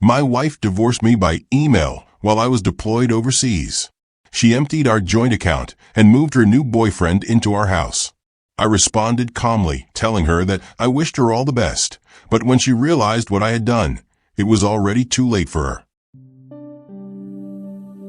My wife divorced me by email while I was deployed overseas. She emptied our joint account and moved her new boyfriend into our house. I responded calmly, telling her that I wished her all the best, but when she realized what I had done, it was already too late for her.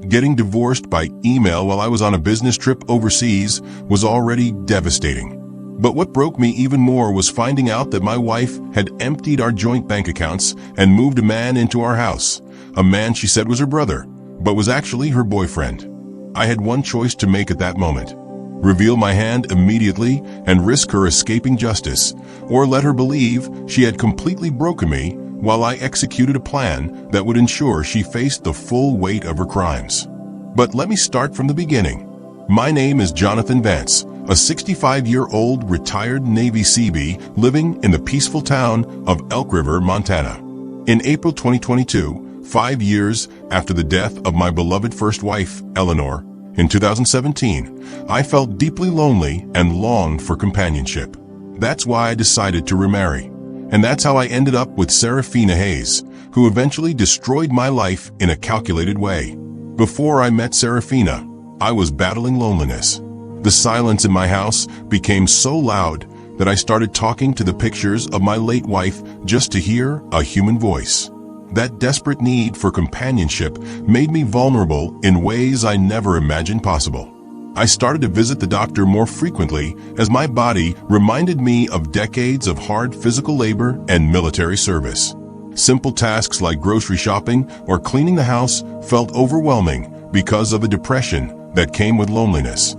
Getting divorced by email while I was on a business trip overseas was already devastating. But what broke me even more was finding out that my wife had emptied our joint bank accounts and moved a man into our house, a man she said was her brother, but was actually her boyfriend. I had one choice to make at that moment: reveal my hand immediately and risk her escaping justice, or let her believe she had completely broken me while I executed a plan that would ensure she faced the full weight of her crimes. But let me start from the beginning. My name is Jonathan Vance, a 65-year-old retired Navy Seabee living in the peaceful town of Elk River, Montana. In April 2022, 5 years after the death of my beloved first wife, Eleanor, in 2017, I felt deeply lonely and longed for companionship. That's why I decided to remarry. And that's how I ended up with Serafina Hayes, who eventually destroyed my life in a calculated way. Before I met Serafina, I was battling loneliness. The silence in my house became so loud that I started talking to the pictures of my late wife just to hear a human voice. That desperate need for companionship made me vulnerable in ways I never imagined possible. I started to visit the doctor more frequently as my body reminded me of decades of hard physical labor and military service. Simple tasks like grocery shopping or cleaning the house felt overwhelming because of the depression that came with loneliness.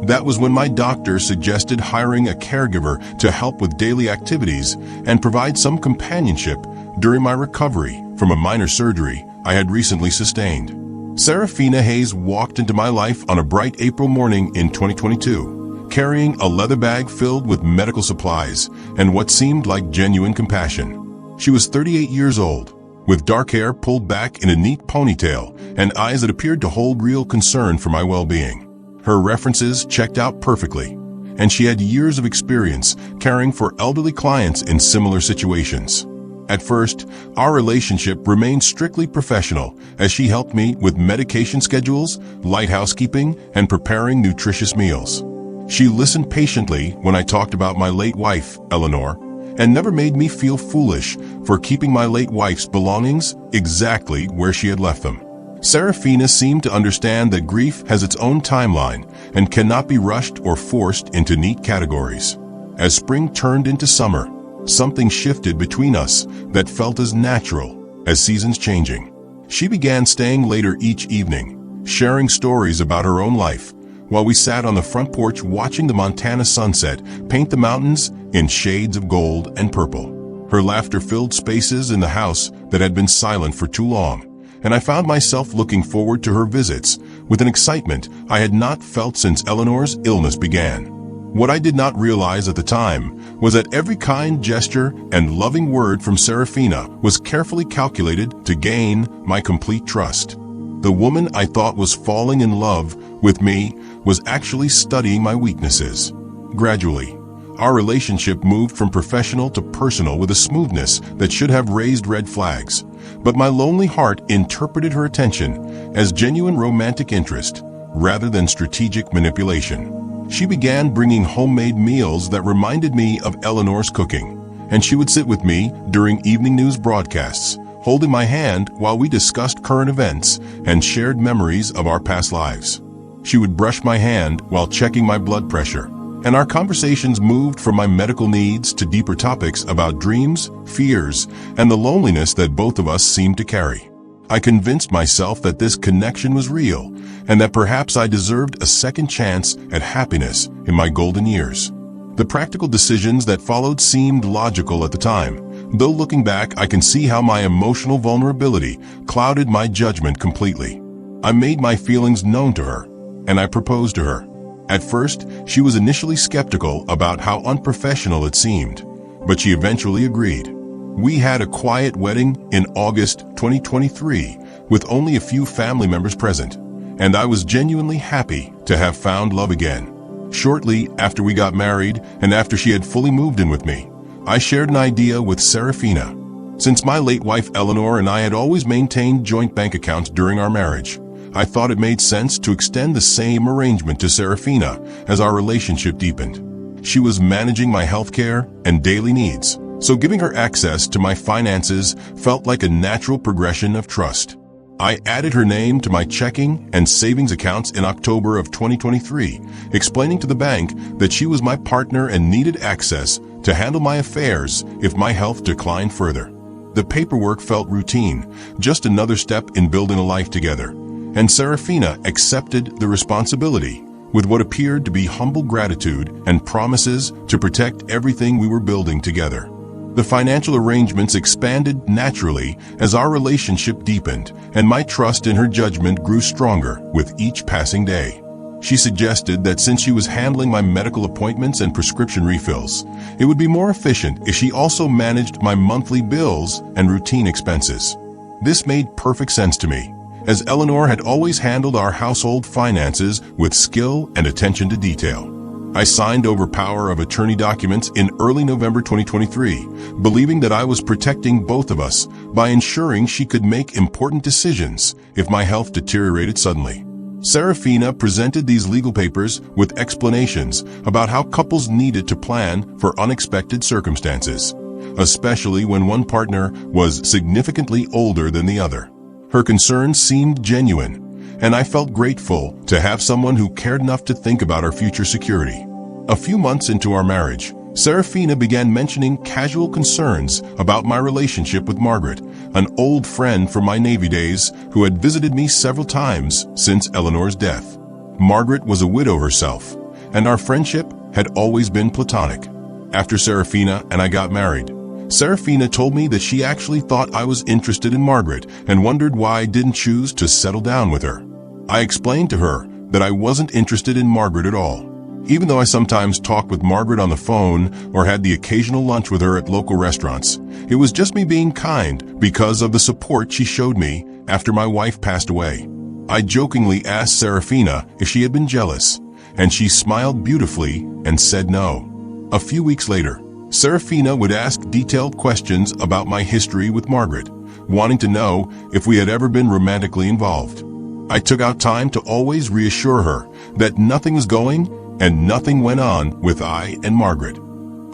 That was when my doctor suggested hiring a caregiver to help with daily activities and provide some companionship during my recovery from a minor surgery I had recently sustained. Serafina Hayes walked into my life on a bright April morning in 2022, carrying a leather bag filled with medical supplies and what seemed like genuine compassion. She was 38 years old, with dark hair pulled back in a neat ponytail and eyes that appeared to hold real concern for my well-being. Her references checked out perfectly, and she had years of experience caring for elderly clients in similar situations. At first, our relationship remained strictly professional as she helped me with medication schedules, light housekeeping, and preparing nutritious meals. She listened patiently when I talked about my late wife, Eleanor, and never made me feel foolish for keeping my late wife's belongings exactly where she had left them. Serafina seemed to understand that grief has its own timeline and cannot be rushed or forced into neat categories. As spring turned into summer, something shifted between us that felt as natural as seasons changing. She began staying later each evening, sharing stories about her own life, while we sat on the front porch watching the Montana sunset paint the mountains in shades of gold and purple. Her laughter filled spaces in the house that had been silent for too long, and I found myself looking forward to her visits with an excitement I had not felt since Eleanor's illness began. What I did not realize at the time was that every kind gesture and loving word from Serafina was carefully calculated to gain my complete trust. The woman I thought was falling in love with me was actually studying my weaknesses. Gradually, our relationship moved from professional to personal with a smoothness that should have raised red flags, but my lonely heart interpreted her attention as genuine romantic interest rather than strategic manipulation. She began bringing homemade meals that reminded me of Eleanor's cooking, and she would sit with me during evening news broadcasts, holding my hand while we discussed current events and shared memories of our past lives. She would brush my hand while checking my blood pressure, and our conversations moved from my medical needs to deeper topics about dreams, fears, and the loneliness that both of us seemed to carry. I convinced myself that this connection was real, and that perhaps I deserved a second chance at happiness in my golden years. The practical decisions that followed seemed logical at the time, though looking back I can see how my emotional vulnerability clouded my judgment completely. I made my feelings known to her, and I proposed to her. At first, she was initially skeptical about how unprofessional it seemed, but she eventually agreed. We had a quiet wedding in August 2023 with only a few family members present, and I was genuinely happy to have found love again. Shortly after we got married and after she had fully moved in with me, I shared an idea with Serafina. Since my late wife Eleanor and I had always maintained joint bank accounts during our marriage, I thought it made sense to extend the same arrangement to Serafina as our relationship deepened. She was managing my healthcare and daily needs, so giving her access to my finances felt like a natural progression of trust. I added her name to my checking and savings accounts in October of 2023, explaining to the bank that she was my partner and needed access to handle my affairs if my health declined further. The paperwork felt routine, just another step in building a life together, and Serafina accepted the responsibility with what appeared to be humble gratitude and promises to protect everything we were building together. The financial arrangements expanded naturally as our relationship deepened, and my trust in her judgment grew stronger with each passing day. She suggested that since she was handling my medical appointments and prescription refills, it would be more efficient if she also managed my monthly bills and routine expenses. This made perfect sense to me, as Eleanor had always handled our household finances with skill and attention to detail. I signed over power of attorney documents in early November 2023, believing that I was protecting both of us by ensuring she could make important decisions if my health deteriorated suddenly. Serafina presented these legal papers with explanations about how couples needed to plan for unexpected circumstances, especially when one partner was significantly older than the other. Her concerns seemed genuine, and I felt grateful to have someone who cared enough to think about our future security. A few months into our marriage, Serafina began mentioning casual concerns about my relationship with Margaret, an old friend from my Navy days who had visited me several times since Eleanor's death. Margaret was a widow herself, and our friendship had always been platonic. After Serafina and I got married, Serafina told me that she actually thought I was interested in Margaret and wondered why I didn't choose to settle down with her. I explained to her that I wasn't interested in Margaret at all. Even though I sometimes talked with Margaret on the phone or had the occasional lunch with her at local restaurants, it was just me being kind because of the support she showed me after my wife passed away. I jokingly asked Serafina if she had been jealous, and she smiled beautifully and said no. A few weeks later, Serafina would ask detailed questions about my history with Margaret, wanting to know if we had ever been romantically involved. I took out time to always reassure her that nothing was going and nothing went on with I and Margaret.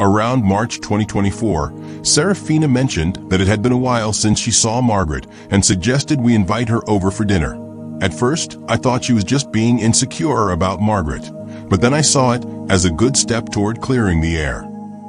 Around March 2024, Serafina mentioned that it had been a while since she saw Margaret and suggested we invite her over for dinner. At first, I thought she was just being insecure about Margaret, but then I saw it as a good step toward clearing the air.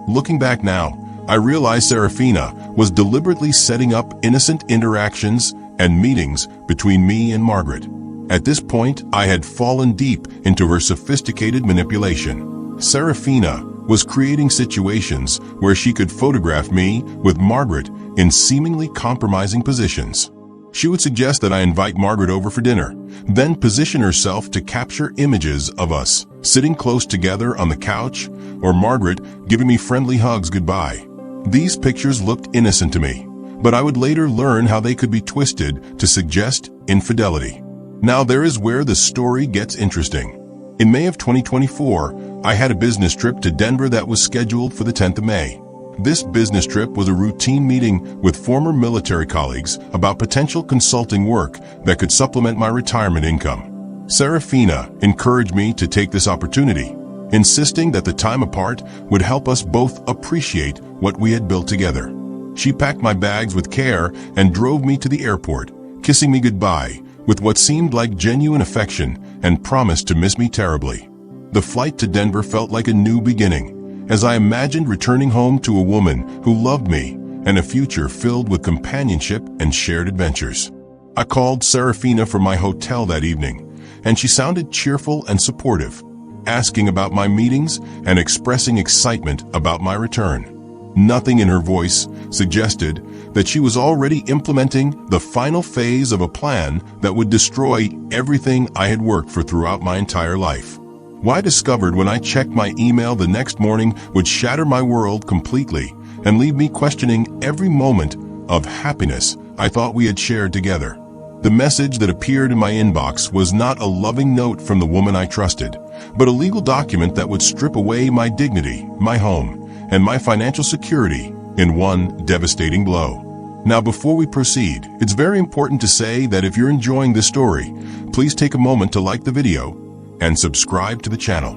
Looking back now, I realized Serafina was deliberately setting up innocent interactions and meetings between me and Margaret. At this point, I had fallen deep into her sophisticated manipulation. Serafina was creating situations where she could photograph me with Margaret in seemingly compromising positions. She would suggest that I invite Margaret over for dinner, then position herself to capture images of us sitting close together on the couch or Margaret giving me friendly hugs goodbye. These pictures looked innocent to me, but I would later learn how they could be twisted to suggest infidelity. Now there is where the story gets interesting. In May of 2024, I had a business trip to Denver that was scheduled for the 10th of May. This business trip was a routine meeting with former military colleagues about potential consulting work that could supplement my retirement income. Serafina encouraged me to take this opportunity, insisting that the time apart would help us both appreciate what we had built together. She packed my bags with care and drove me to the airport, kissing me goodbye with what seemed like genuine affection and promised to miss me terribly. The flight to Denver felt like a new beginning, as I imagined returning home to a woman who loved me and a future filled with companionship and shared adventures. I called Serafina from my hotel that evening, and she sounded cheerful and supportive, asking about my meetings and expressing excitement about my return. Nothing in her voice suggested that she was already implementing the final phase of a plan that would destroy everything I had worked for throughout my entire life. What I discovered when I checked my email the next morning would shatter my world completely and leave me questioning every moment of happiness I thought we had shared together. The message that appeared in my inbox was not a loving note from the woman I trusted, but a legal document that would strip away my dignity, my home, and my financial security in one devastating blow. Now, before we proceed, it's very important to say that if you're enjoying this story, please take a moment to like the video and subscribe to the channel.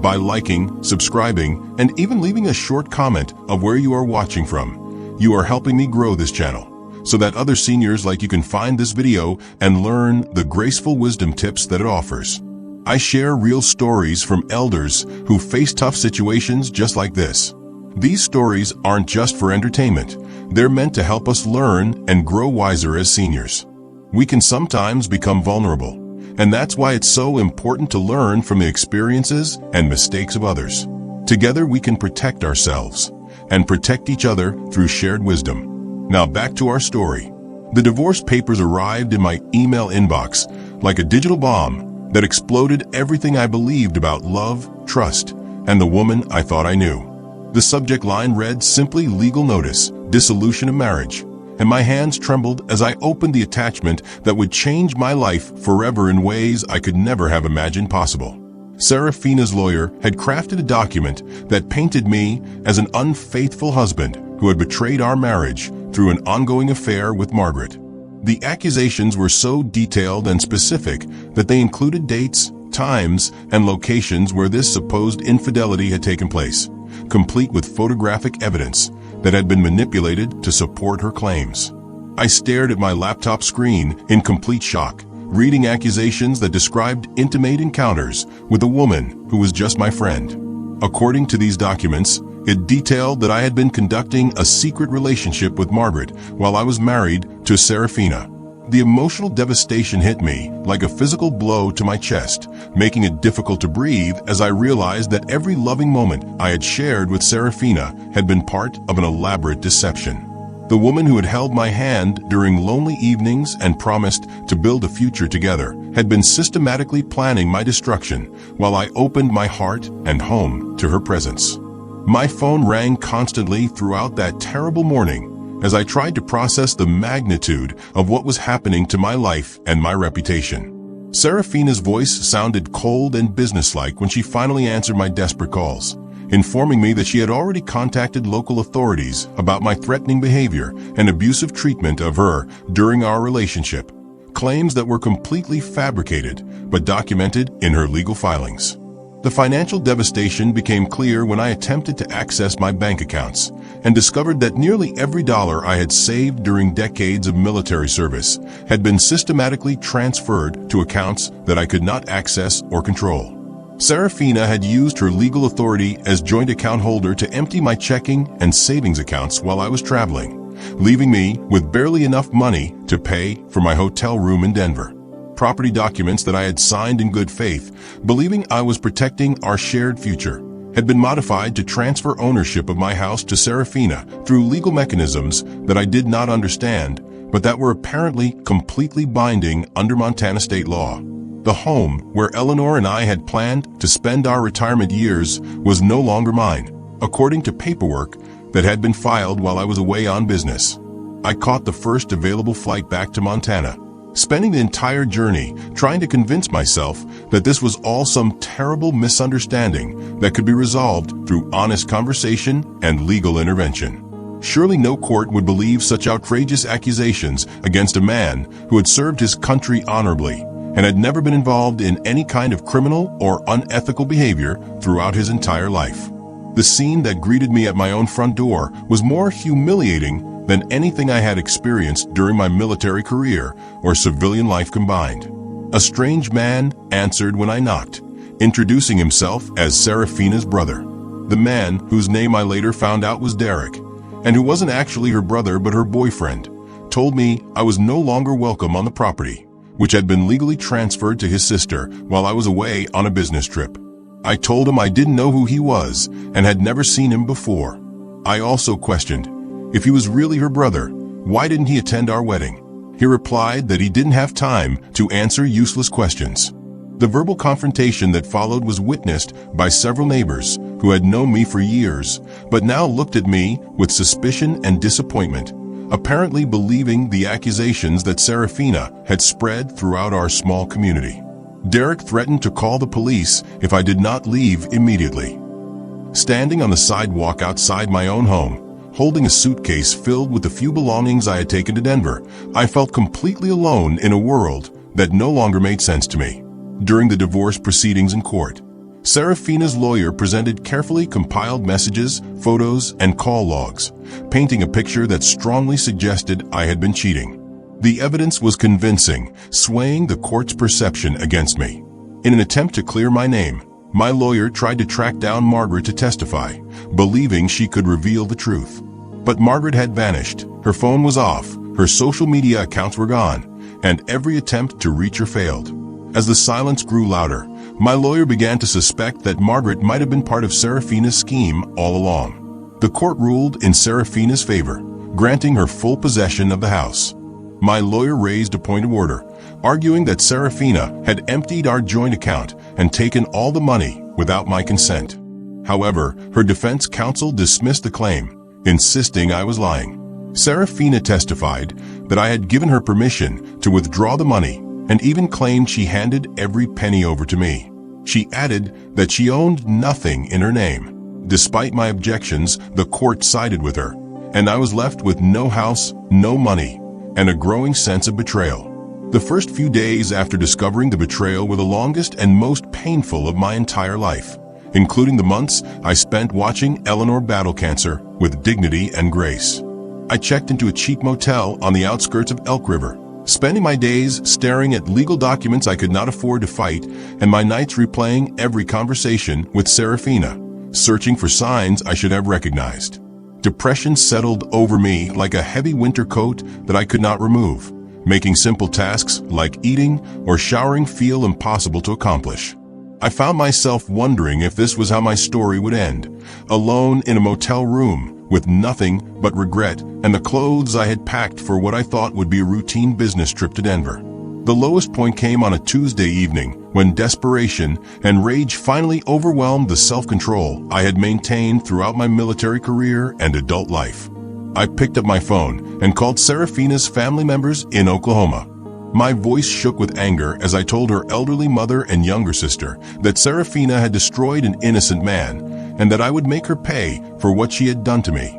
By liking, subscribing, and even leaving a short comment of where you are watching from, you are helping me grow this channel so that other seniors like you can find this video and learn the graceful wisdom tips that it offers. I share real stories from elders who face tough situations just like this. These stories aren't just for entertainment. They're meant to help us learn and grow wiser as seniors. We can sometimes become vulnerable, and that's why it's so important to learn from the experiences and mistakes of others. Together we can protect ourselves and protect each other through shared wisdom. Now back to our story. The divorce papers arrived in my email inbox like a digital bomb that exploded everything I believed about love, trust, and the woman I thought I knew. The subject line read simply legal notice, dissolution of marriage, and my hands trembled as I opened the attachment that would change my life forever in ways I could never have imagined possible. Serafina's lawyer had crafted a document that painted me as an unfaithful husband who had betrayed our marriage through an ongoing affair with Margaret. The accusations were so detailed and specific that they included dates, times, and locations where this supposed infidelity had taken place, complete with photographic evidence that had been manipulated to support her claims. I stared at my laptop screen in complete shock, reading accusations that described intimate encounters with a woman who was just my friend. According to these documents, it detailed that I had been conducting a secret relationship with Margaret while I was married to Serafina. The emotional devastation hit me like a physical blow to my chest, making it difficult to breathe as I realized that every loving moment I had shared with Serafina had been part of an elaborate deception. The woman who had held my hand during lonely evenings and promised to build a future together had been systematically planning my destruction while I opened my heart and home to her presence. My phone rang constantly throughout that terrible morning as I tried to process the magnitude of what was happening to my life and my reputation. Serafina's voice sounded cold and businesslike when she finally answered my desperate calls, informing me that she had already contacted local authorities about my threatening behavior and abusive treatment of her during our relationship, claims that were completely fabricated but documented in her legal filings. The financial devastation became clear when I attempted to access my bank accounts and discovered that nearly every dollar I had saved during decades of military service had been systematically transferred to accounts that I could not access or control. Serafina had used her legal authority as joint account holder to empty my checking and savings accounts while I was traveling, leaving me with barely enough money to pay for my hotel room in Denver. Property documents that I had signed in good faith, believing I was protecting our shared future, had been modified to transfer ownership of my house to Serafina through legal mechanisms that I did not understand, but that were apparently completely binding under Montana state law. The home where Eleanor and I had planned to spend our retirement years was no longer mine, according to paperwork that had been filed while I was away on business. I caught the first available flight back to Montana, spending the entire journey trying to convince myself that this was all some terrible misunderstanding that could be resolved through honest conversation and legal intervention. Surely no court would believe such outrageous accusations against a man who had served his country honorably and had never been involved in any kind of criminal or unethical behavior throughout his entire life. The scene that greeted me at my own front door was more humiliating than anything I had experienced during my military career or civilian life combined. A strange man answered when I knocked, introducing himself as Serafina's brother. The man, whose name I later found out was Derek, and who wasn't actually her brother but her boyfriend, told me I was no longer welcome on the property, which had been legally transferred to his sister while I was away on a business trip. I told him I didn't know who he was and had never seen him before. I also questioned, if he was really her brother, why didn't he attend our wedding? He replied that he didn't have time to answer useless questions. The verbal confrontation that followed was witnessed by several neighbors who had known me for years, but now looked at me with suspicion and disappointment, apparently believing the accusations that Serafina had spread throughout our small community. Derek threatened to call the police if I did not leave immediately. Standing on the sidewalk outside my own home, holding a suitcase filled with the few belongings I had taken to Denver, I felt completely alone in a world that no longer made sense to me. During the divorce proceedings in court, Serafina's lawyer presented carefully compiled messages, photos, and call logs, painting a picture that strongly suggested I had been cheating. The evidence was convincing, swaying the court's perception against me. In an attempt to clear my name, my lawyer tried to track down Margaret to testify, believing she could reveal the truth. But Margaret had vanished, her phone was off, her social media accounts were gone, and every attempt to reach her failed. As the silence grew louder, my lawyer began to suspect that Margaret might have been part of Serafina's scheme all along. The court ruled in Serafina's favor, granting her full possession of the house. My lawyer raised a point of order, arguing that Serafina had emptied our joint account and taken all the money without my consent. However, her defense counsel dismissed the claim, insisting I was lying. Serafina testified that I had given her permission to withdraw the money and even claimed she handed every penny over to me. She added that she owned nothing in her name. Despite my objections, the court sided with her, and I was left with no house, no money, and a growing sense of betrayal. The first few days after discovering the betrayal were the longest and most painful of my entire life, including the months I spent watching Eleanor battle cancer with dignity and grace. I checked into a cheap motel on the outskirts of Elk River, spending my days staring at legal documents I could not afford to fight and my nights replaying every conversation with Serafina, searching for signs I should have recognized. Depression settled over me like a heavy winter coat that I could not remove, making simple tasks like eating or showering feel impossible to accomplish. I found myself wondering if this was how my story would end, alone in a motel room with nothing but regret and the clothes I had packed for what I thought would be a routine business trip to Denver. The lowest point came on a Tuesday evening when desperation and rage finally overwhelmed the self-control I had maintained throughout my military career and adult life. I picked up my phone and called Serafina's family members in Oklahoma. My voice shook with anger as I told her elderly mother and younger sister that Serafina had destroyed an innocent man and that I would make her pay for what she had done to me,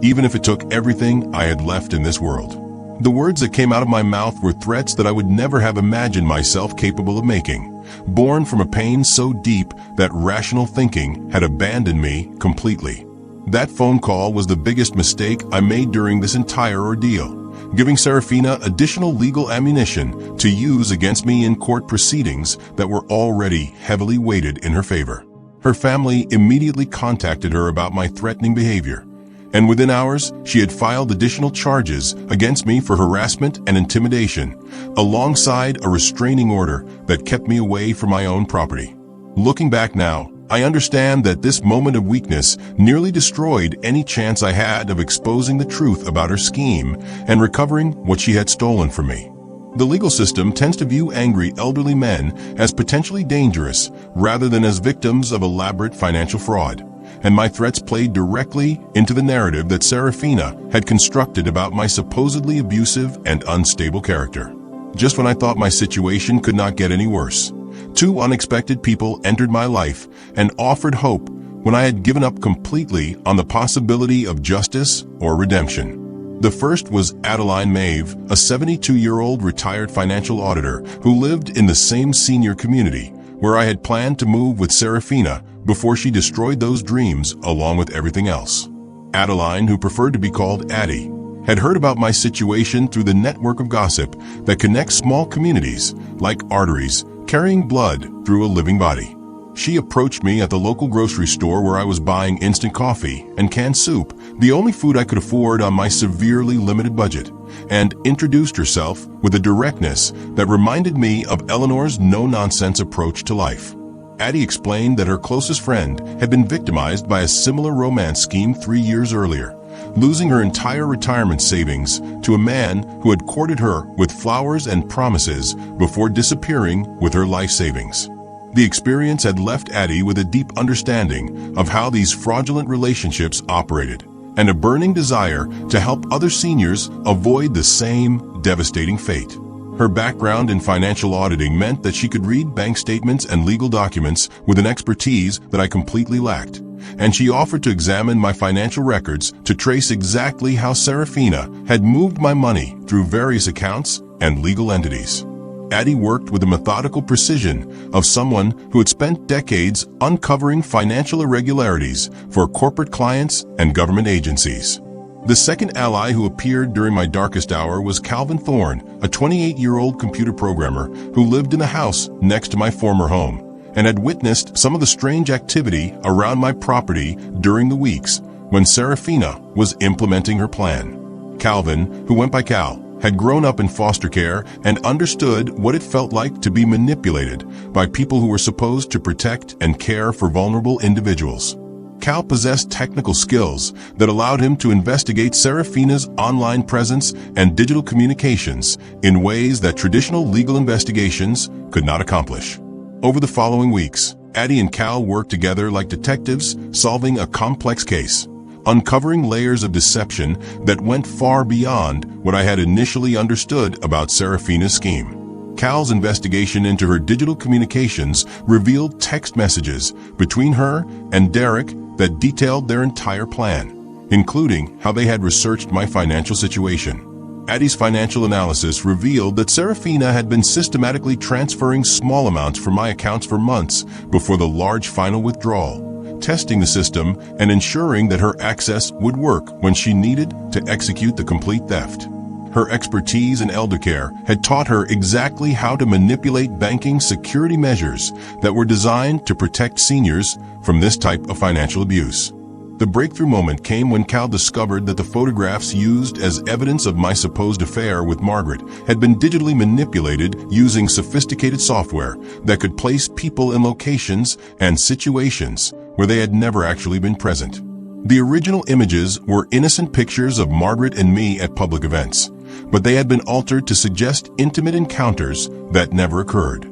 even if it took everything I had left in this world. The words that came out of my mouth were threats that I would never have imagined myself capable of making, born from a pain so deep that rational thinking had abandoned me completely. That phone call was the biggest mistake I made during this entire ordeal, giving Serafina additional legal ammunition to use against me in court proceedings that were already heavily weighted in her favor. Her family immediately contacted her about my threatening behavior, and within hours, she had filed additional charges against me for harassment and intimidation, alongside a restraining order that kept me away from my own property. Looking back now, I understand that this moment of weakness nearly destroyed any chance I had of exposing the truth about her scheme and recovering what she had stolen from me. The legal system tends to view angry elderly men as potentially dangerous rather than as victims of elaborate financial fraud, and my threats played directly into the narrative that Serafina had constructed about my supposedly abusive and unstable character. Just when I thought my situation could not get any worse, two unexpected people entered my life and offered hope when I had given up completely on the possibility of justice or redemption. The first was Adeline Mave, a 72-year-old retired financial auditor who lived in the same senior community where I had planned to move with Serafina before she destroyed those dreams along with everything else. Adeline, who preferred to be called Addie, had heard about my situation through the network of gossip that connects small communities, like arteries, carrying blood through a living body. She approached me at the local grocery store where I was buying instant coffee and canned soup, the only food I could afford on my severely limited budget, and introduced herself with a directness that reminded me of Eleanor's no-nonsense approach to life. Addie explained that her closest friend had been victimized by a similar romance scheme 3 years earlier, losing her entire retirement savings to a man who had courted her with flowers and promises before disappearing with her life savings. The experience had left Addie with a deep understanding of how these fraudulent relationships operated, and a burning desire to help other seniors avoid the same devastating fate. Her background in financial auditing meant that she could read bank statements and legal documents with an expertise that I completely lacked, and she offered to examine my financial records to trace exactly how Serafina had moved my money through various accounts and legal entities. Addie worked with the methodical precision of someone who had spent decades uncovering financial irregularities for corporate clients and government agencies. The second ally who appeared during my darkest hour was Calvin Thorne, a 28-year-old computer programmer who lived in the house next to my former home and had witnessed some of the strange activity around my property during the weeks when Serafina was implementing her plan. Calvin, who went by Cal, had grown up in foster care and understood what it felt like to be manipulated by people who were supposed to protect and care for vulnerable individuals. Cal possessed technical skills that allowed him to investigate Serafina's online presence and digital communications in ways that traditional legal investigations could not accomplish. Over the following weeks, Addie and Cal worked together like detectives solving a complex case, uncovering layers of deception that went far beyond what I had initially understood about Serafina's scheme. Cal's investigation into her digital communications revealed text messages between her and Derek that detailed their entire plan, including how they had researched my financial situation. Addie's financial analysis revealed that Serafina had been systematically transferring small amounts from my accounts for months before the large final withdrawal, testing the system and ensuring that her access would work when she needed to execute the complete theft. Her expertise in elder care had taught her exactly how to manipulate banking security measures that were designed to protect seniors from this type of financial abuse. The breakthrough moment came when Cal discovered that the photographs used as evidence of my supposed affair with Margaret had been digitally manipulated using sophisticated software that could place people in locations and situations where they had never actually been present. The original images were innocent pictures of Margaret and me at public events, but they had been altered to suggest intimate encounters that never occurred.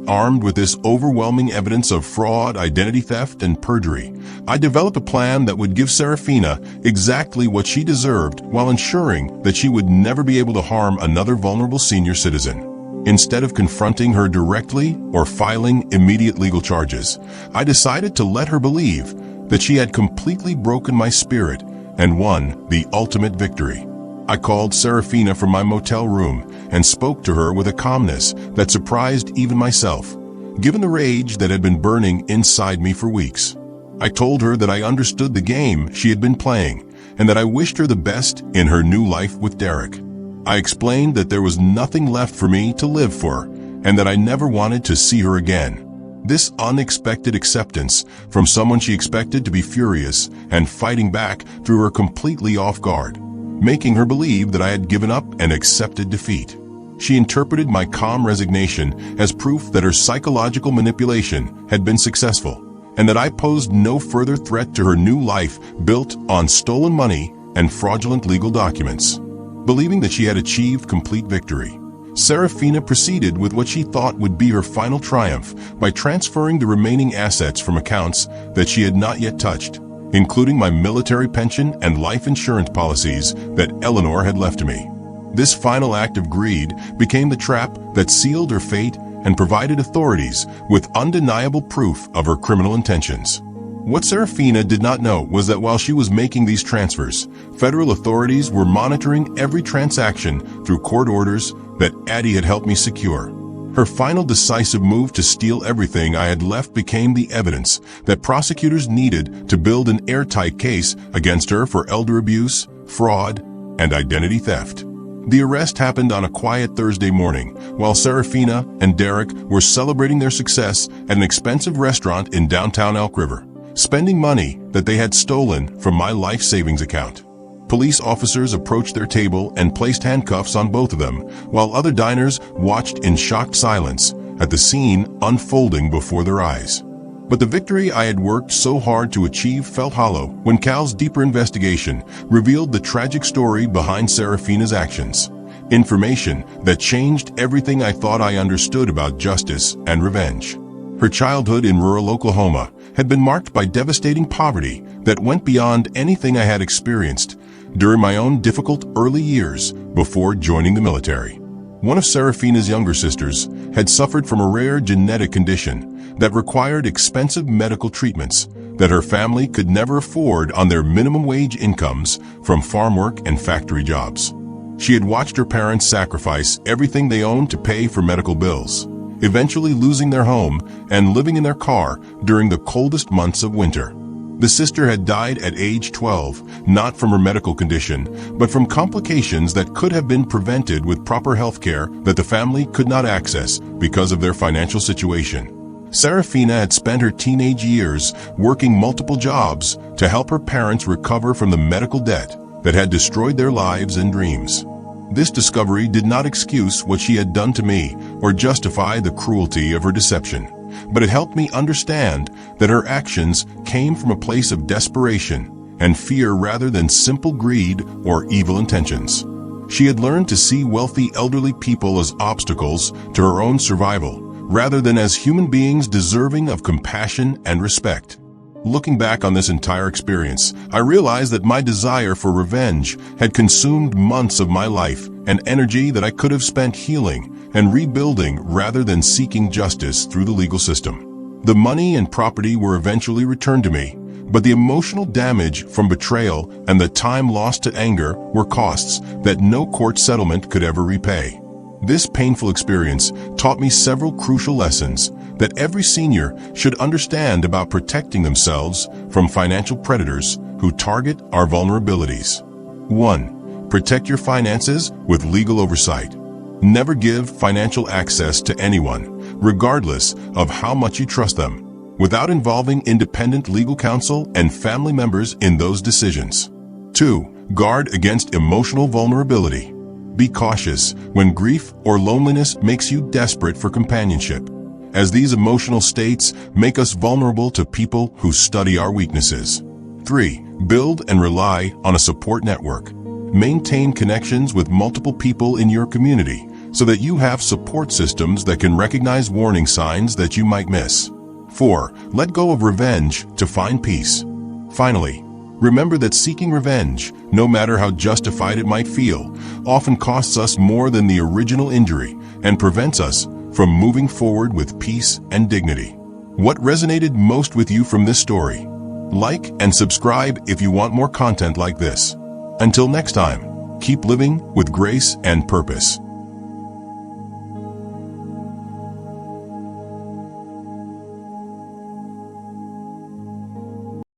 Armed with this overwhelming evidence of fraud, identity theft, and perjury, I developed a plan that would give Serafina exactly what she deserved while ensuring that she would never be able to harm another vulnerable senior citizen. Instead of confronting her directly or filing immediate legal charges, I decided to let her believe that she had completely broken my spirit and won the ultimate victory. I called Serafina from my motel room and spoke to her with a calmness that surprised even myself, given the rage that had been burning inside me for weeks. I told her that I understood the game she had been playing and that I wished her the best in her new life with Derek. I explained that there was nothing left for me to live for and that I never wanted to see her again. This unexpected acceptance from someone she expected to be furious and fighting back threw her completely off guard, making her believe that I had given up and accepted defeat. She interpreted my calm resignation as proof that her psychological manipulation had been successful and that I posed no further threat to her new life built on stolen money and fraudulent legal documents. Believing that she had achieved complete victory, Serafina proceeded with what she thought would be her final triumph by transferring the remaining assets from accounts that she had not yet touched, including my military pension and life insurance policies that Eleanor had left to me. This final act of greed became the trap that sealed her fate and provided authorities with undeniable proof of her criminal intentions. What Serafina did not know was that while she was making these transfers, federal authorities were monitoring every transaction through court orders that Addie had helped me secure. Her final decisive move to steal everything I had left became the evidence that prosecutors needed to build an airtight case against her for elder abuse, fraud, and identity theft. The arrest happened on a quiet Thursday morning while Serafina and Derek were celebrating their success at an expensive restaurant in downtown Elk River, spending money that they had stolen from my life savings account. Police officers approached their table and placed handcuffs on both of them, while other diners watched in shocked silence at the scene unfolding before their eyes. But the victory I had worked so hard to achieve felt hollow when Cal's deeper investigation revealed the tragic story behind Serafina's actions. Information that changed everything I thought I understood about justice and revenge. Her childhood in rural Oklahoma had been marked by devastating poverty that went beyond anything I had experienced during my own difficult early years before joining the military. One of Serafina's younger sisters had suffered from a rare genetic condition that required expensive medical treatments that her family could never afford on their minimum wage incomes from farm work and factory jobs. She had watched her parents sacrifice everything they owned to pay for medical bills, eventually losing their home and living in their car during the coldest months of winter. The sister had died at age 12, not from her medical condition, but from complications that could have been prevented with proper health care that the family could not access because of their financial situation. Serafina had spent her teenage years working multiple jobs to help her parents recover from the medical debt that had destroyed their lives and dreams. This discovery did not excuse what she had done to me or justify the cruelty of her deception, but it helped me understand that her actions came from a place of desperation and fear rather than simple greed or evil intentions. She had learned to see wealthy elderly people as obstacles to her own survival, rather than as human beings deserving of compassion and respect. Looking back on this entire experience, I realized that my desire for revenge had consumed months of my life and energy that I could have spent healing and rebuilding rather than seeking justice through the legal system. The money and property were eventually returned to me, but the emotional damage from betrayal and the time lost to anger were costs that no court settlement could ever repay. This painful experience taught me several crucial lessons that every senior should understand about protecting themselves from financial predators who target our vulnerabilities. 1. Protect your finances with legal oversight. Never give financial access to anyone, regardless of how much you trust them, without involving independent legal counsel and family members in those decisions. 2. Guard against emotional vulnerability. Be cautious when grief or loneliness makes you desperate for companionship, as these emotional states make us vulnerable to people who study our weaknesses. 3. Build and rely on a support network. Maintain connections with multiple people in your community so that you have support systems that can recognize warning signs that you might miss. 4. Let go of revenge to find peace. Finally, remember that seeking revenge, no matter how justified it might feel, often costs us more than the original injury and prevents us from moving forward with peace and dignity. What resonated most with you from this story? Like and subscribe if you want more content like this. Until next time, keep living with grace and purpose.